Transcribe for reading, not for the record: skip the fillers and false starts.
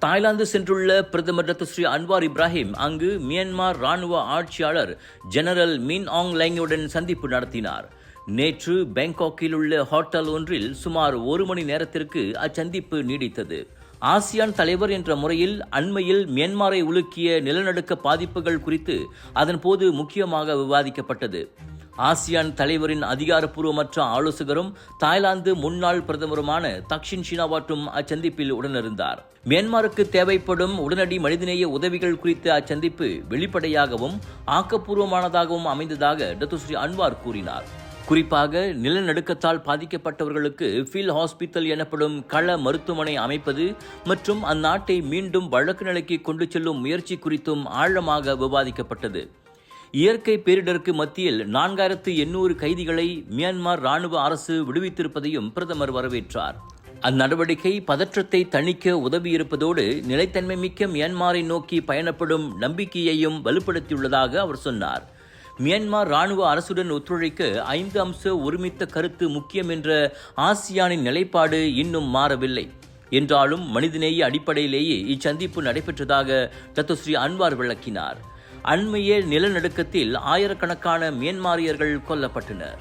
Thailand சென்றுள்ள பிரதமர் Datuk Seri Anwar Ibrahim அங்கு மியான்மர் ராணுவ ஆட்சியாளர் ஜெனரல் மின் ஆங் லைங்குடன் சந்திப்பு நடத்தினார். நேற்று பேங்காக்கில் உள்ள ஹோட்டல் ஒன்றில் சுமார் 1 மணி நேரத்திற்கு அச்சந்திப்பு நீடித்தது. ஆசியான் தலைவர் என்ற முறையில் அண்மையில் மியான்மரை உலுக்கிய நிலநடுக்க பாதிப்புகள் குறித்து அதன்போது முக்கியமாக விவாதிக்கப்பட்டது. ஆசியான் தலைவரின் அதிகாரப்பூர்வமற்ற ஆலோசகரும் தாய்லாந்து முன்னாள் பிரதமருமான தக்ஷின் ஷினாவாட்டும் அச்சந்திப்பில் உடனிருந்தார். மியான்மருக்கு தேவைப்படும் உடனடி மனிதநேய உதவிகள் குறித்த அச்சந்திப்பு வெளிப்படையாகவும் ஆக்கப்பூர்வமானதாகவும் அமைந்ததாக டத்துஸ்ரீ அன்வார் கூறினார். குறிப்பாக நிலநடுக்கத்தால் பாதிக்கப்பட்டவர்களுக்கு ஃபீல்ட் ஹாஸ்பிட்டல் எனப்படும் கள மருத்துவமனை அமைப்பது மற்றும் அந்நாட்டை மீண்டும் வழக்கு நிலைக்கு கொண்டு செல்லும் முயற்சி குறித்தும் ஆழமாக விவாதிக்கப்பட்டது. இயற்கை பேரிடருக்கு மத்தியில் 4800 கைதிகளை மியான்மர் ராணுவ அரசு விடுவித்திருப்பதையும் பிரதமர் வரவேற்றார். அந்நடவடிக்கை பதற்றத்தை தணிக்க உதவியிருப்பதோடு நிலைத்தன்மை மிக்க மியான்மரை நோக்கி பயணப்படும் நம்பிக்கையையும் வலுப்படுத்தியுள்ளதாக அவர் சொன்னார். மியான்மர் ராணுவ அரசுடன் ஒத்துழைக்க 5 அம்ச ஒருமித்த கருத்து முக்கியம் என்ற ஆசியானின் நிலைப்பாடு இன்னும் மாறவில்லை என்றாலும் மனிதநேய அடிப்படையிலேயே இச்சந்திப்பு நடைபெற்றதாக டத்துஸ்ரீ அன்வார் விளக்கினார். அண்மைய நிலநடுக்கத்தில் ஆயிரக்கணக்கான மியான்மரியர்கள் கொல்லப்பட்டனர்.